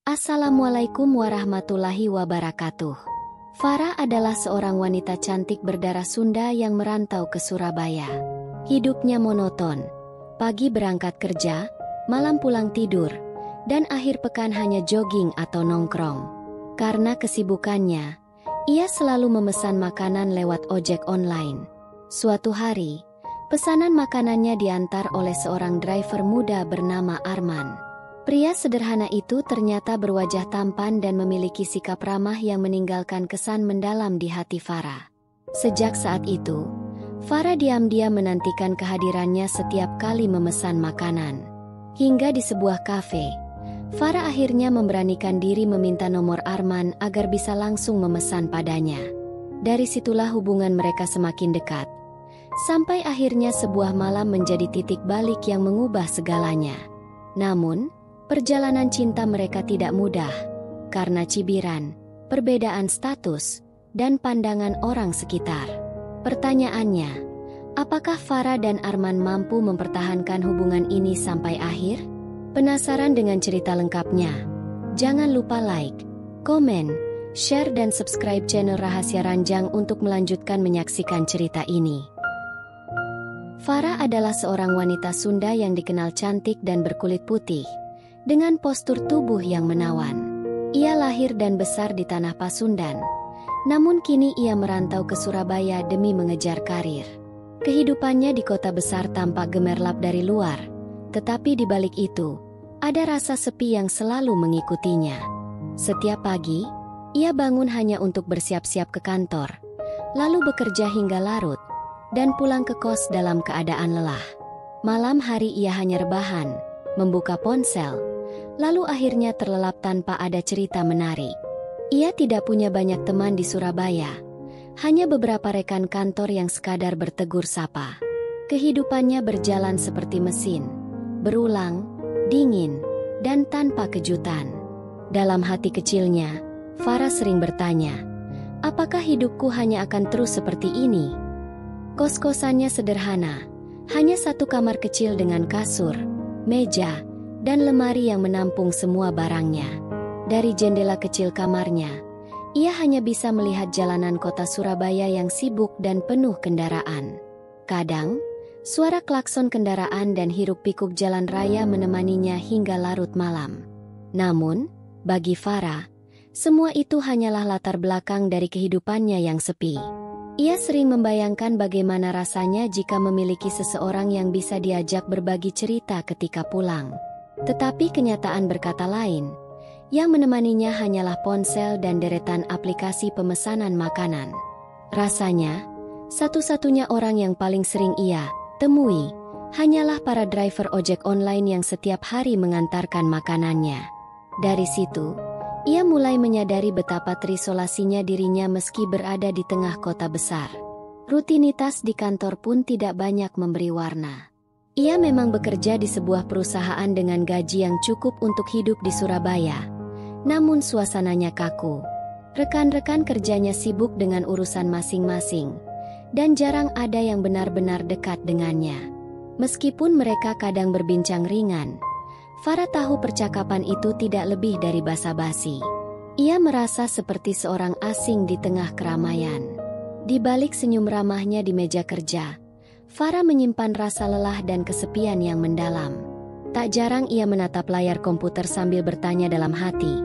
Assalamualaikum warahmatullahi wabarakatuh. Farah adalah seorang wanita cantik berdarah Sunda yang merantau ke Surabaya. Hidupnya monoton. Pagi berangkat kerja, malam pulang tidur, dan akhir pekan hanya jogging atau nongkrong. Karena kesibukannya, ia selalu memesan makanan lewat ojek online. Suatu hari, pesanan makanannya diantar oleh seorang driver muda bernama Arman. Pria sederhana itu ternyata berwajah tampan dan memiliki sikap ramah yang meninggalkan kesan mendalam di hati Farah. Sejak saat itu, Farah diam-diam menantikan kehadirannya setiap kali memesan makanan. Hingga di sebuah kafe, Farah akhirnya memberanikan diri meminta nomor Arman agar bisa langsung memesan padanya. Dari situlah hubungan mereka semakin dekat, sampai akhirnya sebuah malam menjadi titik balik yang mengubah segalanya. Namun, perjalanan cinta mereka tidak mudah, karena cibiran, perbedaan status, dan pandangan orang sekitar. Pertanyaannya, apakah Farah dan Arman mampu mempertahankan hubungan ini sampai akhir? Penasaran dengan cerita lengkapnya? Jangan lupa like, komen, share dan subscribe channel Rahasia Ranjang untuk melanjutkan menyaksikan cerita ini. Farah adalah seorang wanita Sunda yang dikenal cantik dan berkulit putih, dengan postur tubuh yang menawan. Ia lahir dan besar di tanah Pasundan, namun kini ia merantau ke Surabaya demi mengejar karir. Kehidupannya di kota besar tampak gemerlap dari luar, tetapi di balik itu, ada rasa sepi yang selalu mengikutinya. Setiap pagi, ia bangun hanya untuk bersiap-siap ke kantor, lalu bekerja hingga larut, dan pulang ke kos dalam keadaan lelah. Malam hari ia hanya rebahan, membuka ponsel, lalu akhirnya terlelap tanpa ada cerita menarik. Ia tidak punya banyak teman di Surabaya, hanya beberapa rekan kantor yang sekadar bertegur sapa. Kehidupannya berjalan seperti mesin, berulang, dingin, dan tanpa kejutan. Dalam hati kecilnya, Farah sering bertanya, apakah hidupku hanya akan terus seperti ini? Kos-kosannya sederhana, hanya satu kamar kecil dengan kasur, meja, dan lemari yang menampung semua barangnya. Dari jendela kecil kamarnya, ia hanya bisa melihat jalanan kota Surabaya yang sibuk dan penuh kendaraan. Kadang, suara klakson kendaraan dan hiruk-pikuk jalan raya menemaninya hingga larut malam. Namun, bagi Farah, semua itu hanyalah latar belakang dari kehidupannya yang sepi. Ia sering membayangkan bagaimana rasanya jika memiliki seseorang yang bisa diajak berbagi cerita ketika pulang. Tetapi kenyataan berkata lain, yang menemaninya hanyalah ponsel dan deretan aplikasi pemesanan makanan. Rasanya, satu-satunya orang yang paling sering ia temui, hanyalah para driver ojek online yang setiap hari mengantarkan makanannya. Dari situ, ia mulai menyadari betapa terisolasinya dirinya meski berada di tengah kota besar. Rutinitas di kantor pun tidak banyak memberi warna. Ia memang bekerja di sebuah perusahaan dengan gaji yang cukup untuk hidup di Surabaya. Namun suasananya kaku. Rekan-rekan kerjanya sibuk dengan urusan masing-masing, dan jarang ada yang benar-benar dekat dengannya. Meskipun mereka kadang berbincang ringan, Farah tahu percakapan itu tidak lebih dari basa-basi. Ia merasa seperti seorang asing di tengah keramaian. Di balik senyum ramahnya di meja kerja, Farah menyimpan rasa lelah dan kesepian yang mendalam. Tak jarang ia menatap layar komputer sambil bertanya dalam hati,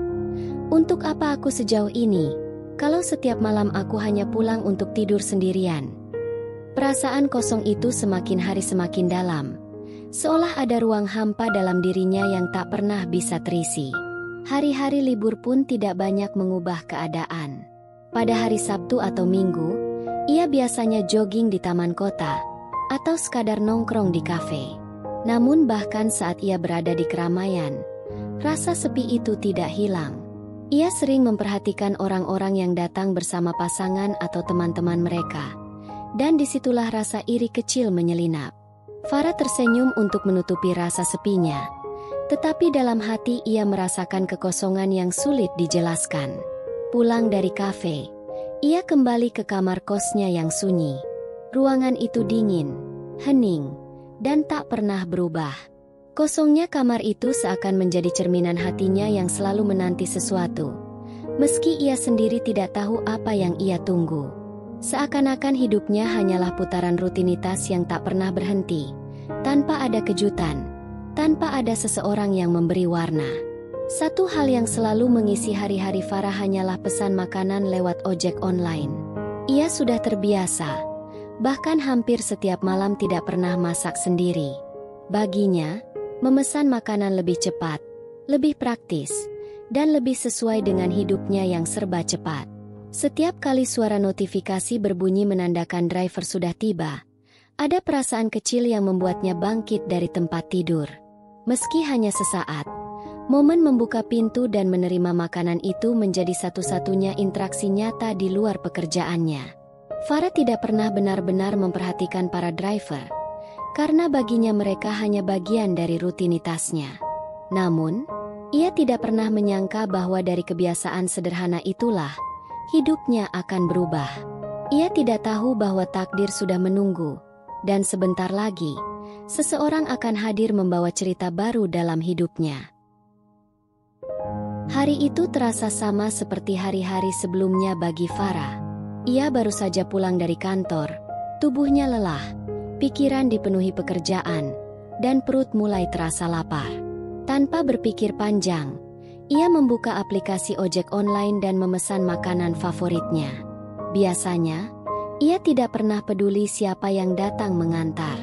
untuk apa aku sejauh ini, kalau setiap malam aku hanya pulang untuk tidur sendirian? Perasaan kosong itu semakin hari semakin dalam, seolah ada ruang hampa dalam dirinya yang tak pernah bisa terisi. Hari-hari libur pun tidak banyak mengubah keadaan. Pada hari Sabtu atau Minggu, ia biasanya jogging di taman kota, atau sekadar nongkrong di kafe. Namun bahkan saat ia berada di keramaian, rasa sepi itu tidak hilang. Ia sering memperhatikan orang-orang yang datang bersama pasangan atau teman-teman mereka, dan disitulah rasa iri kecil menyelinap. Farah tersenyum untuk menutupi rasa sepinya, tetapi dalam hati ia merasakan kekosongan yang sulit dijelaskan. Pulang dari kafe, ia kembali ke kamar kosnya yang sunyi. Ruangan itu dingin, hening, dan tak pernah berubah. Kosongnya kamar itu seakan menjadi cerminan hatinya yang selalu menanti sesuatu. Meski ia sendiri tidak tahu apa yang ia tunggu. Seakan-akan hidupnya hanyalah putaran rutinitas yang tak pernah berhenti. Tanpa ada kejutan, tanpa ada seseorang yang memberi warna. Satu hal yang selalu mengisi hari-hari Farah hanyalah pesan makanan lewat ojek online. Ia sudah terbiasa, bahkan hampir setiap malam tidak pernah masak sendiri. Baginya, memesan makanan lebih cepat, lebih praktis, dan lebih sesuai dengan hidupnya yang serba cepat. Setiap kali suara notifikasi berbunyi menandakan driver sudah tiba, ada perasaan kecil yang membuatnya bangkit dari tempat tidur. Meski hanya sesaat, momen membuka pintu dan menerima makanan itu menjadi satu-satunya interaksi nyata di luar pekerjaannya. Farah tidak pernah benar-benar memperhatikan para driver, karena baginya mereka hanya bagian dari rutinitasnya. Namun, ia tidak pernah menyangka bahwa dari kebiasaan sederhana itulah, hidupnya akan berubah. Ia tidak tahu bahwa takdir sudah menunggu, dan sebentar lagi, seseorang akan hadir membawa cerita baru dalam hidupnya. Hari itu terasa sama seperti hari-hari sebelumnya bagi Farah. Ia baru saja pulang dari kantor, tubuhnya lelah, pikiran dipenuhi pekerjaan, dan perut mulai terasa lapar. Tanpa berpikir panjang, ia membuka aplikasi ojek online dan memesan makanan favoritnya. Biasanya, ia tidak pernah peduli siapa yang datang mengantar.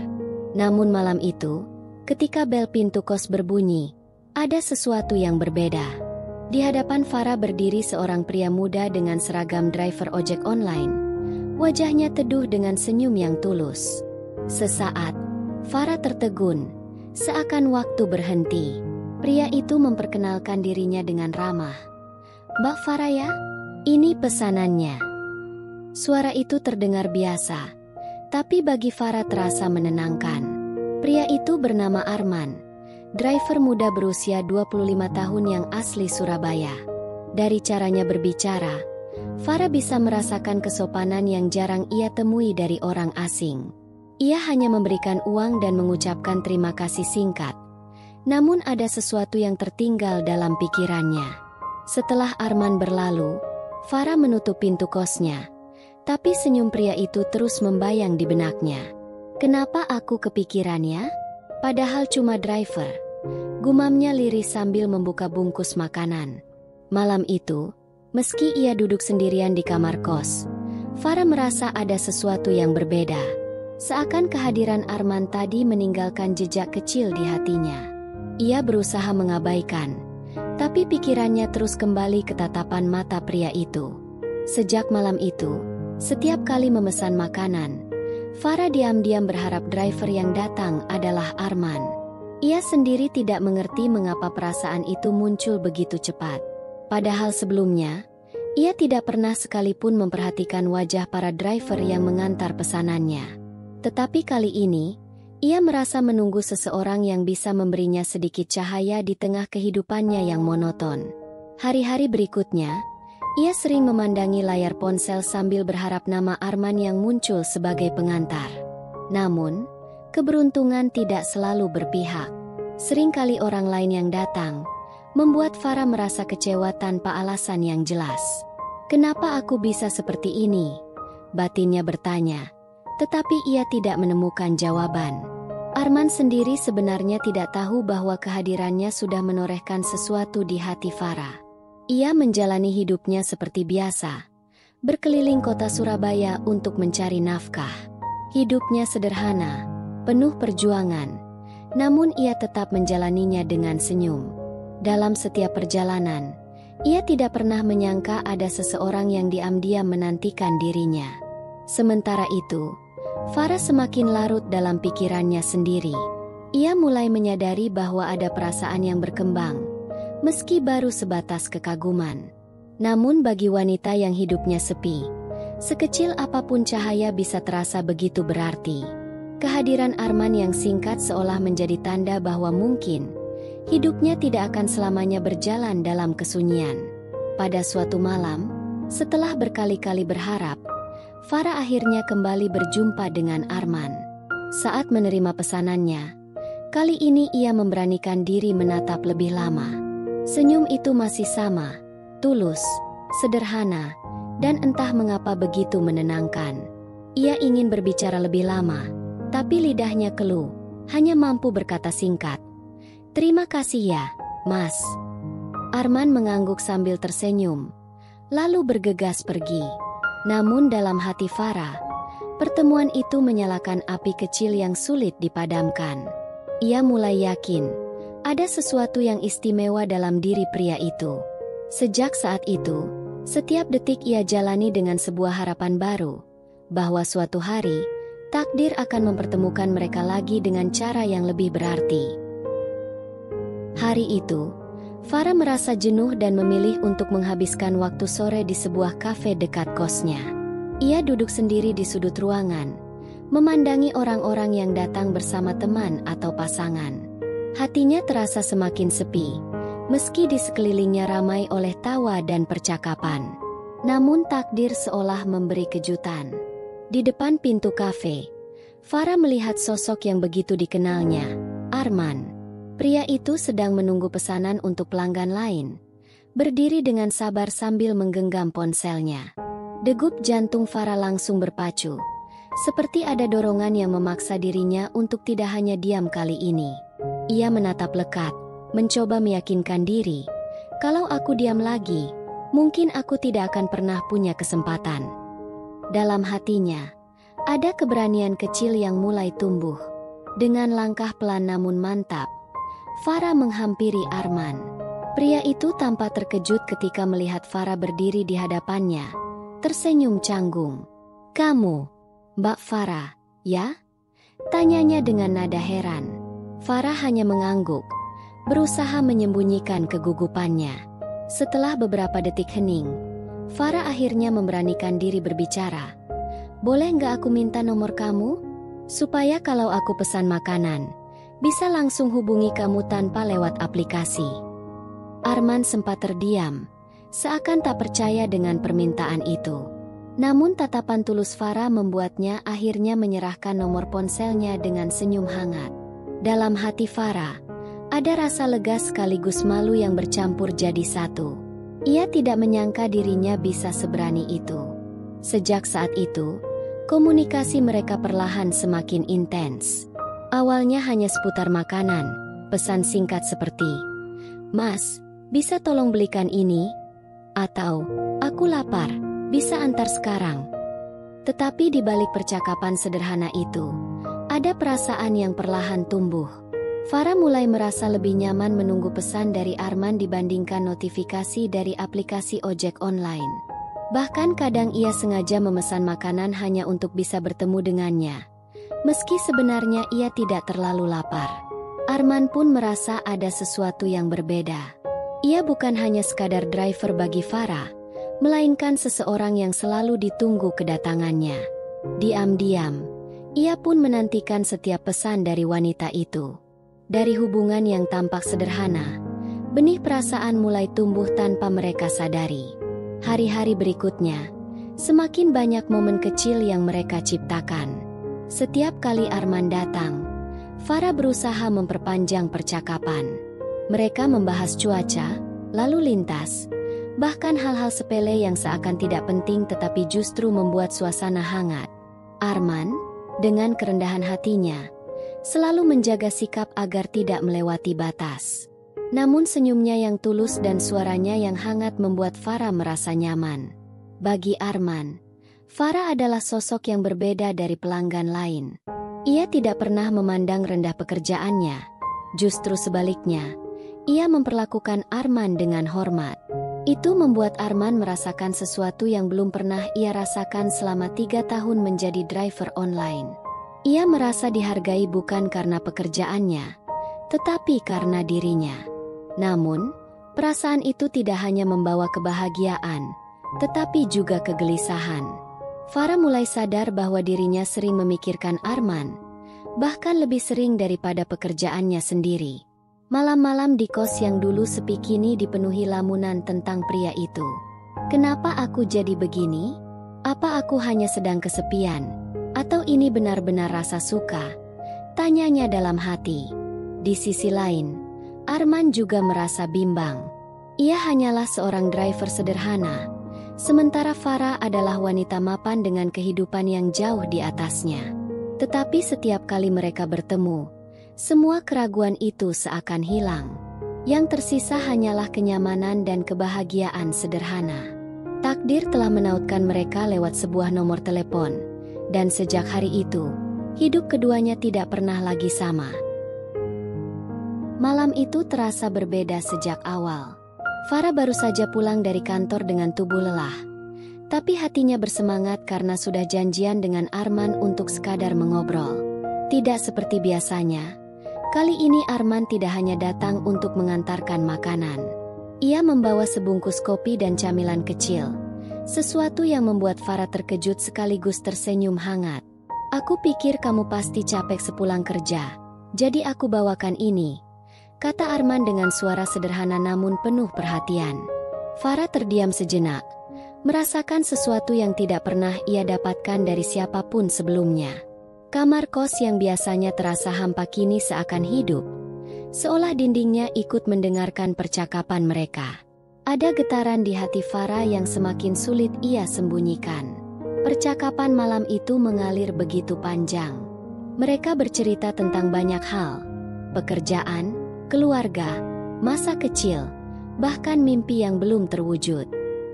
Namun malam itu, ketika bel pintu kos berbunyi, ada sesuatu yang berbeda. Di hadapan Farah berdiri seorang pria muda dengan seragam driver ojek online. Wajahnya teduh dengan senyum yang tulus. Sesaat, Farah tertegun, seakan waktu berhenti. Pria itu memperkenalkan dirinya dengan ramah. "Mbak Farah ya? Ini pesanannya." Suara itu terdengar biasa, tapi bagi Farah terasa menenangkan. Pria itu bernama Arman, driver muda berusia 25 tahun yang asli Surabaya. Dari caranya berbicara, Farah bisa merasakan kesopanan yang jarang ia temui dari orang asing. Ia hanya memberikan uang dan mengucapkan terima kasih singkat. Namun ada sesuatu yang tertinggal dalam pikirannya. Setelah Arman berlalu, Farah menutup pintu kosnya. Tapi senyum pria itu terus membayang di benaknya. "Kenapa aku kepikirannya? Padahal cuma driver." Gumamnya lirih sambil membuka bungkus makanan. Malam itu, meski ia duduk sendirian di kamar kos, Farah merasa ada sesuatu yang berbeda. Seakan kehadiran Arman tadi meninggalkan jejak kecil di hatinya. Ia berusaha mengabaikan, tapi pikirannya terus kembali ke tatapan mata pria itu. Sejak malam itu, setiap kali memesan makanan, Farah diam-diam berharap driver yang datang adalah Arman. Ia sendiri tidak mengerti mengapa perasaan itu muncul begitu cepat. Padahal sebelumnya, ia tidak pernah sekalipun memperhatikan wajah para driver yang mengantar pesanannya. Tetapi kali ini, ia merasa menunggu seseorang yang bisa memberinya sedikit cahaya di tengah kehidupannya yang monoton. Hari-hari berikutnya, ia sering memandangi layar ponsel sambil berharap nama Arman yang muncul sebagai pengantar. Namun, keberuntungan tidak selalu berpihak. Seringkali orang lain yang datang, membuat Farah merasa kecewa tanpa alasan yang jelas. "Kenapa aku bisa seperti ini?" batinnya bertanya. Tetapi ia tidak menemukan jawaban. Arman sendiri sebenarnya tidak tahu bahwa kehadirannya sudah menorehkan sesuatu di hati Farah. Ia menjalani hidupnya seperti biasa, berkeliling kota Surabaya untuk mencari nafkah. Hidupnya sederhana, penuh perjuangan, namun ia tetap menjalaninya dengan senyum. Dalam setiap perjalanan, ia tidak pernah menyangka ada seseorang yang diam-diam menantikan dirinya. Sementara itu, Farah semakin larut dalam pikirannya sendiri. Ia mulai menyadari bahwa ada perasaan yang berkembang, meski baru sebatas kekaguman. Namun bagi wanita yang hidupnya sepi, sekecil apapun cahaya bisa terasa begitu berarti. Kehadiran Arman yang singkat seolah menjadi tanda bahwa mungkin hidupnya tidak akan selamanya berjalan dalam kesunyian. Pada suatu malam, setelah berkali-kali berharap, Farah akhirnya kembali berjumpa dengan Arman. Saat menerima pesanannya, Kali ini ia memberanikan diri menatap lebih lama. Senyum itu masih sama, tulus, sederhana, dan entah mengapa begitu menenangkan. Ia ingin berbicara lebih lama, tapi lidahnya keluh, hanya mampu berkata singkat. "Terima kasih ya, Mas." Arman mengangguk sambil tersenyum, lalu bergegas pergi. Namun dalam hati Farah, pertemuan itu menyalakan api kecil yang sulit dipadamkan. Ia mulai yakin, ada sesuatu yang istimewa dalam diri pria itu. Sejak saat itu, setiap detik ia jalani dengan sebuah harapan baru, bahwa suatu hari, takdir akan mempertemukan mereka lagi dengan cara yang lebih berarti. Hari itu, Farah merasa jenuh dan memilih untuk menghabiskan waktu sore di sebuah kafe dekat kosnya. Ia duduk sendiri di sudut ruangan, memandangi orang-orang yang datang bersama teman atau pasangan. Hatinya terasa semakin sepi, meski di sekelilingnya ramai oleh tawa dan percakapan. Namun takdir seolah memberi kejutan. Di depan pintu kafe, Farah melihat sosok yang begitu dikenalnya, Arman. Pria itu sedang menunggu pesanan untuk pelanggan lain, berdiri dengan sabar sambil menggenggam ponselnya. Degup jantung Farah langsung berpacu, seperti ada dorongan yang memaksa dirinya untuk tidak hanya diam kali ini. Ia menatap lekat, mencoba meyakinkan diri, kalau aku diam lagi, mungkin aku tidak akan pernah punya kesempatan. Dalam hatinya, ada keberanian kecil yang mulai tumbuh. Dengan langkah pelan namun mantap, Farah menghampiri Arman. Pria itu tampak terkejut ketika melihat Farah berdiri di hadapannya, tersenyum canggung. "Kamu, Mbak Farah, ya?" tanyanya dengan nada heran. Farah hanya mengangguk, berusaha menyembunyikan kegugupannya. Setelah beberapa detik hening, Farah akhirnya memberanikan diri berbicara. "Boleh nggak aku minta nomor kamu? Supaya kalau aku pesan makanan, bisa langsung hubungi kamu tanpa lewat aplikasi." Arman sempat terdiam, seakan tak percaya dengan permintaan itu. Namun tatapan tulus Farah membuatnya akhirnya menyerahkan nomor ponselnya dengan senyum hangat. Dalam hati Farah, ada rasa lega sekaligus malu yang bercampur jadi satu. Ia tidak menyangka dirinya bisa seberani itu. Sejak saat itu, komunikasi mereka perlahan semakin intens. Awalnya hanya seputar makanan, pesan singkat seperti, "Mas, bisa tolong belikan ini?" Atau, "Aku lapar, bisa antar sekarang." Tetapi di balik percakapan sederhana itu, ada perasaan yang perlahan tumbuh. Farah mulai merasa lebih nyaman menunggu pesan dari Arman dibandingkan notifikasi dari aplikasi ojek online. Bahkan kadang ia sengaja memesan makanan hanya untuk bisa bertemu dengannya. Meski sebenarnya ia tidak terlalu lapar. Arman pun merasa ada sesuatu yang berbeda. Ia bukan hanya sekadar driver bagi Farah, melainkan seseorang yang selalu ditunggu kedatangannya. Diam-diam, ia pun menantikan setiap pesan dari wanita itu. Dari hubungan yang tampak sederhana, benih perasaan mulai tumbuh tanpa mereka sadari. Hari-hari berikutnya, semakin banyak momen kecil yang mereka ciptakan. Setiap kali Arman datang, Farah berusaha memperpanjang percakapan. Mereka membahas cuaca, lalu lintas, bahkan hal-hal sepele yang seakan tidak penting tetapi justru membuat suasana hangat. Arman, dengan kerendahan hatinya, selalu menjaga sikap agar tidak melewati batas. Namun senyumnya yang tulus dan suaranya yang hangat membuat Farah merasa nyaman. Bagi Arman, Farah adalah sosok yang berbeda dari pelanggan lain. Ia tidak pernah memandang rendah pekerjaannya. Justru sebaliknya, ia memperlakukan Arman dengan hormat. Itu membuat Arman merasakan sesuatu yang belum pernah ia rasakan selama 3 tahun menjadi driver online. Ia merasa dihargai bukan karena pekerjaannya, tetapi karena dirinya. Namun, perasaan itu tidak hanya membawa kebahagiaan, tetapi juga kegelisahan. Farah mulai sadar bahwa dirinya sering memikirkan Arman, bahkan lebih sering daripada pekerjaannya sendiri. Malam-malam di kos yang dulu sepi kini dipenuhi lamunan tentang pria itu. "Kenapa aku jadi begini? Apa aku hanya sedang kesepian? Atau ini benar-benar rasa suka?" tanyanya dalam hati. Di sisi lain, Arman juga merasa bimbang. Ia hanyalah seorang driver sederhana, sementara Farah adalah wanita mapan dengan kehidupan yang jauh di atasnya. Tetapi setiap kali mereka bertemu, semua keraguan itu seakan hilang. Yang tersisa hanyalah kenyamanan dan kebahagiaan sederhana. Takdir telah menautkan mereka lewat sebuah nomor telepon, dan sejak hari itu, hidup keduanya tidak pernah lagi sama. Malam itu terasa berbeda sejak awal. Farah baru saja pulang dari kantor dengan tubuh lelah, tapi hatinya bersemangat karena sudah janjian dengan Arman untuk sekadar mengobrol. Tidak seperti biasanya, kali ini Arman tidak hanya datang untuk mengantarkan makanan. Ia membawa sebungkus kopi dan camilan kecil, sesuatu yang membuat Farah terkejut sekaligus tersenyum hangat. "Aku pikir kamu pasti capek sepulang kerja, jadi aku bawakan ini," kata Arman dengan suara sederhana namun penuh perhatian. Farah terdiam sejenak, merasakan sesuatu yang tidak pernah ia dapatkan dari siapapun sebelumnya. Kamar kos yang biasanya terasa hampa kini seakan hidup, seolah dindingnya ikut mendengarkan percakapan mereka. Ada getaran di hati Farah yang semakin sulit ia sembunyikan. Percakapan malam itu mengalir begitu panjang. Mereka bercerita tentang banyak hal, pekerjaan, keluarga, masa kecil, bahkan mimpi yang belum terwujud.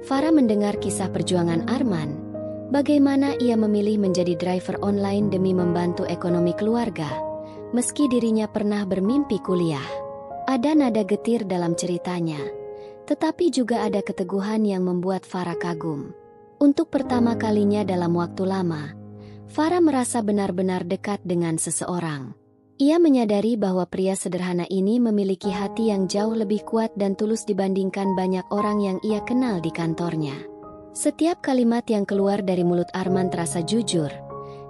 Farah mendengar kisah perjuangan Arman, bagaimana ia memilih menjadi driver online demi membantu ekonomi keluarga, meski dirinya pernah bermimpi kuliah. Ada nada getir dalam ceritanya, tetapi juga ada keteguhan yang membuat Farah kagum. Untuk pertama kalinya dalam waktu lama, Farah merasa benar-benar dekat dengan seseorang. Ia menyadari bahwa pria sederhana ini memiliki hati yang jauh lebih kuat dan tulus dibandingkan banyak orang yang ia kenal di kantornya. Setiap kalimat yang keluar dari mulut Arman terasa jujur,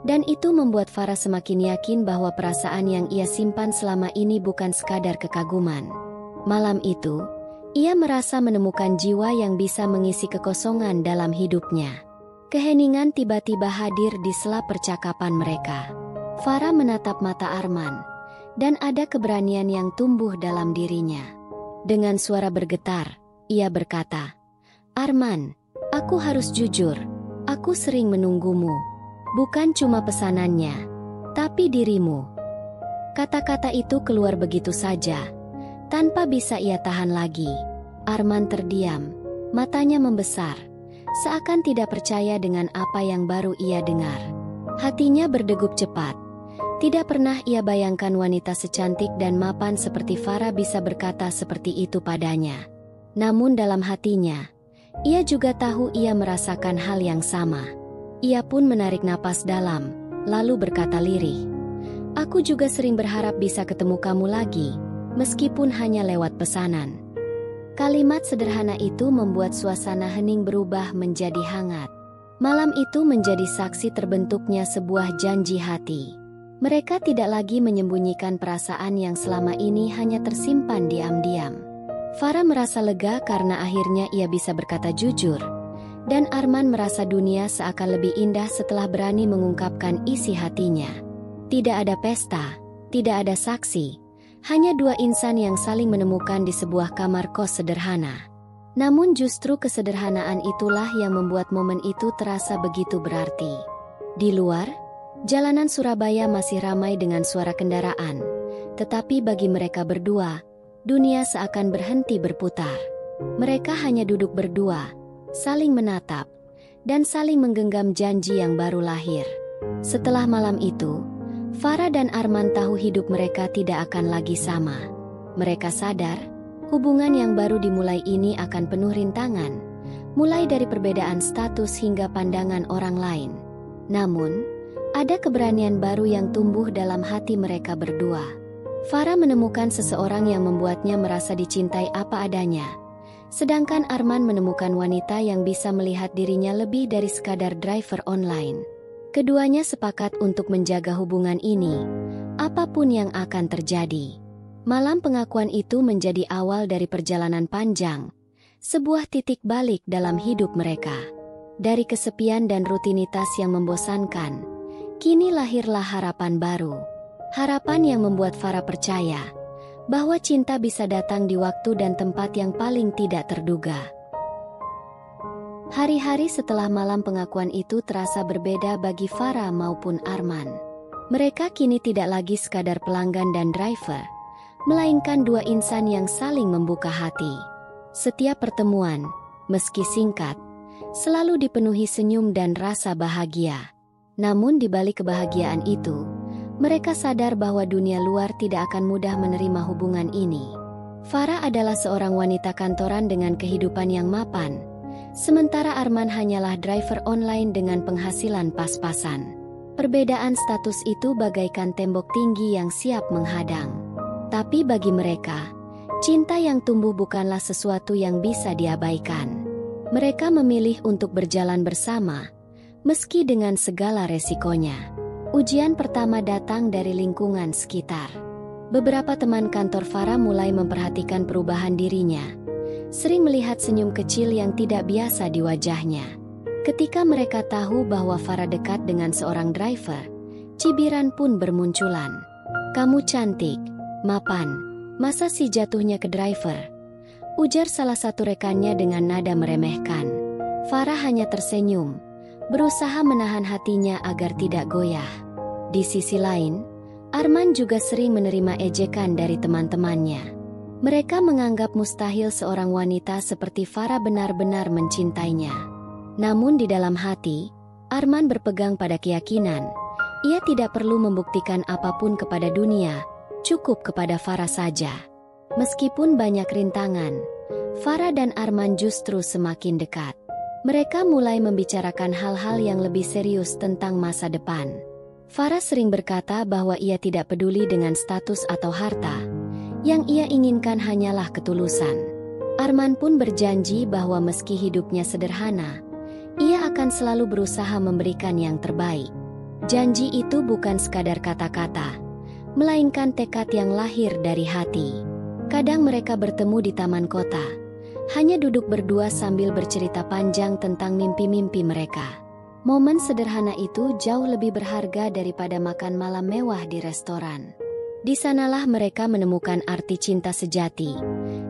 dan itu membuat Farah semakin yakin bahwa perasaan yang ia simpan selama ini bukan sekadar kekaguman. Malam itu, ia merasa menemukan jiwa yang bisa mengisi kekosongan dalam hidupnya. Keheningan tiba-tiba hadir di sela percakapan mereka. Farah menatap mata Arman, dan ada keberanian yang tumbuh dalam dirinya. Dengan suara bergetar, ia berkata, "Arman, aku harus jujur, aku sering menunggumu. Bukan cuma pesanannya, tapi dirimu." Kata-kata itu keluar begitu saja, tanpa bisa ia tahan lagi. Arman terdiam, matanya membesar, seakan tidak percaya dengan apa yang baru ia dengar. Hatinya berdegup cepat. Tidak pernah ia bayangkan wanita secantik dan mapan seperti Farah bisa berkata seperti itu padanya. Namun dalam hatinya, ia juga tahu ia merasakan hal yang sama. Ia pun menarik napas dalam, lalu berkata lirih, "Aku juga sering berharap bisa ketemu kamu lagi, meskipun hanya lewat pesanan." Kalimat sederhana itu membuat suasana hening berubah menjadi hangat. Malam itu menjadi saksi terbentuknya sebuah janji hati. Mereka tidak lagi menyembunyikan perasaan yang selama ini hanya tersimpan diam-diam. Farah merasa lega karena akhirnya ia bisa berkata jujur, dan Arman merasa dunia seakan lebih indah setelah berani mengungkapkan isi hatinya. Tidak ada pesta, tidak ada saksi, hanya dua insan yang saling menemukan di sebuah kamar kos sederhana. Namun justru kesederhanaan itulah yang membuat momen itu terasa begitu berarti. Di luar, jalanan Surabaya masih ramai dengan suara kendaraan, tetapi bagi mereka berdua, dunia seakan berhenti berputar. Mereka hanya duduk berdua, saling menatap, dan saling menggenggam janji yang baru lahir. Setelah malam itu, Farah dan Arman tahu hidup mereka tidak akan lagi sama. Mereka sadar, hubungan yang baru dimulai ini akan penuh rintangan, mulai dari perbedaan status hingga pandangan orang lain. Namun, ada keberanian baru yang tumbuh dalam hati mereka berdua. Farah menemukan seseorang yang membuatnya merasa dicintai apa adanya, sedangkan Arman menemukan wanita yang bisa melihat dirinya lebih dari sekadar driver online. Keduanya sepakat untuk menjaga hubungan ini, apapun yang akan terjadi. Malam pengakuan itu menjadi awal dari perjalanan panjang, sebuah titik balik dalam hidup mereka. Dari kesepian dan rutinitas yang membosankan, kini lahirlah harapan baru. Harapan yang membuat Farah percaya bahwa cinta bisa datang di waktu dan tempat yang paling tidak terduga. Hari-hari setelah malam pengakuan itu terasa berbeda bagi Farah maupun Arman. Mereka kini tidak lagi sekadar pelanggan dan driver, melainkan dua insan yang saling membuka hati. Setiap pertemuan, meski singkat, selalu dipenuhi senyum dan rasa bahagia. Namun di balik kebahagiaan itu, mereka sadar bahwa dunia luar tidak akan mudah menerima hubungan ini. Farah adalah seorang wanita kantoran dengan kehidupan yang mapan, sementara Arman hanyalah driver online dengan penghasilan pas-pasan. Perbedaan status itu bagaikan tembok tinggi yang siap menghadang. Tapi bagi mereka, cinta yang tumbuh bukanlah sesuatu yang bisa diabaikan. Mereka memilih untuk berjalan bersama, meski dengan segala resikonya. Ujian pertama datang dari lingkungan sekitar. Beberapa teman kantor Farah mulai memperhatikan perubahan dirinya, sering melihat senyum kecil yang tidak biasa di wajahnya. Ketika mereka tahu bahwa Farah dekat dengan seorang driver, cibiran pun bermunculan. "Kamu cantik, mapan, masa sih jatuhnya ke driver?" ujar salah satu rekannya dengan nada meremehkan. Farah hanya tersenyum, berusaha menahan hatinya agar tidak goyah. Di sisi lain, Arman juga sering menerima ejekan dari teman-temannya. Mereka menganggap mustahil seorang wanita seperti Farah benar-benar mencintainya. Namun di dalam hati, Arman berpegang pada keyakinan, ia tidak perlu membuktikan apapun kepada dunia, cukup kepada Farah saja. Meskipun banyak rintangan, Farah dan Arman justru semakin dekat. Mereka mulai membicarakan hal-hal yang lebih serius tentang masa depan. Farah sering berkata bahwa ia tidak peduli dengan status atau harta. Yang ia inginkan hanyalah ketulusan. Arman pun berjanji bahwa meski hidupnya sederhana, ia akan selalu berusaha memberikan yang terbaik. Janji itu bukan sekadar kata-kata, melainkan tekad yang lahir dari hati. Kadang mereka bertemu di taman kota, hanya duduk berdua sambil bercerita panjang tentang mimpi-mimpi mereka. Momen sederhana itu jauh lebih berharga daripada makan malam mewah di restoran. Di sanalah mereka menemukan arti cinta sejati,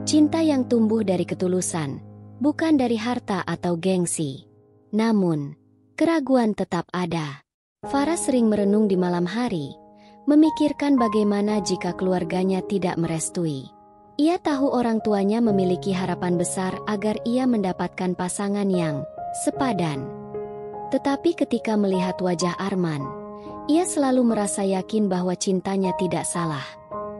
cinta yang tumbuh dari ketulusan, bukan dari harta atau gengsi. Namun, keraguan tetap ada. Farah sering merenung di malam hari, memikirkan bagaimana jika keluarganya tidak merestui. Ia tahu orang tuanya memiliki harapan besar agar ia mendapatkan pasangan yang sepadan. Tetapi ketika melihat wajah Arman, ia selalu merasa yakin bahwa cintanya tidak salah.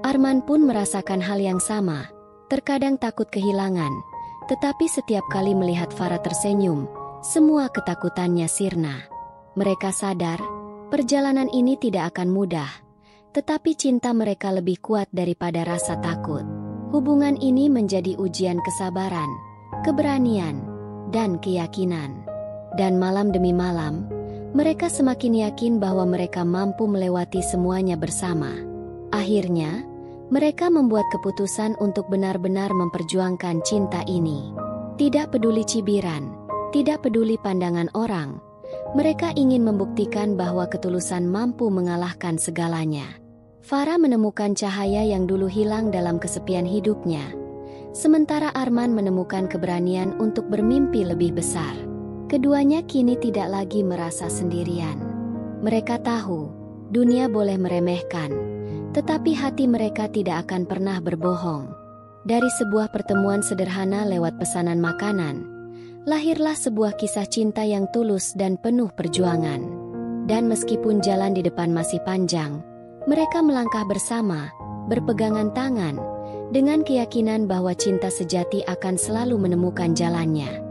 Arman pun merasakan hal yang sama, terkadang takut kehilangan, tetapi setiap kali melihat Farah tersenyum, semua ketakutannya sirna. Mereka sadar, perjalanan ini tidak akan mudah, tetapi cinta mereka lebih kuat daripada rasa takut. Hubungan ini menjadi ujian kesabaran, keberanian, dan keyakinan. Dan malam demi malam, mereka semakin yakin bahwa mereka mampu melewati semuanya bersama. Akhirnya, mereka membuat keputusan untuk benar-benar memperjuangkan cinta ini. Tidak peduli cibiran, tidak peduli pandangan orang, mereka ingin membuktikan bahwa ketulusan mampu mengalahkan segalanya. Farah menemukan cahaya yang dulu hilang dalam kesepian hidupnya, sementara Arman menemukan keberanian untuk bermimpi lebih besar. Keduanya kini tidak lagi merasa sendirian. Mereka tahu, dunia boleh meremehkan, tetapi hati mereka tidak akan pernah berbohong. Dari sebuah pertemuan sederhana lewat pesanan makanan, lahirlah sebuah kisah cinta yang tulus dan penuh perjuangan. Dan meskipun jalan di depan masih panjang, mereka melangkah bersama, berpegangan tangan, dengan keyakinan bahwa cinta sejati akan selalu menemukan jalannya.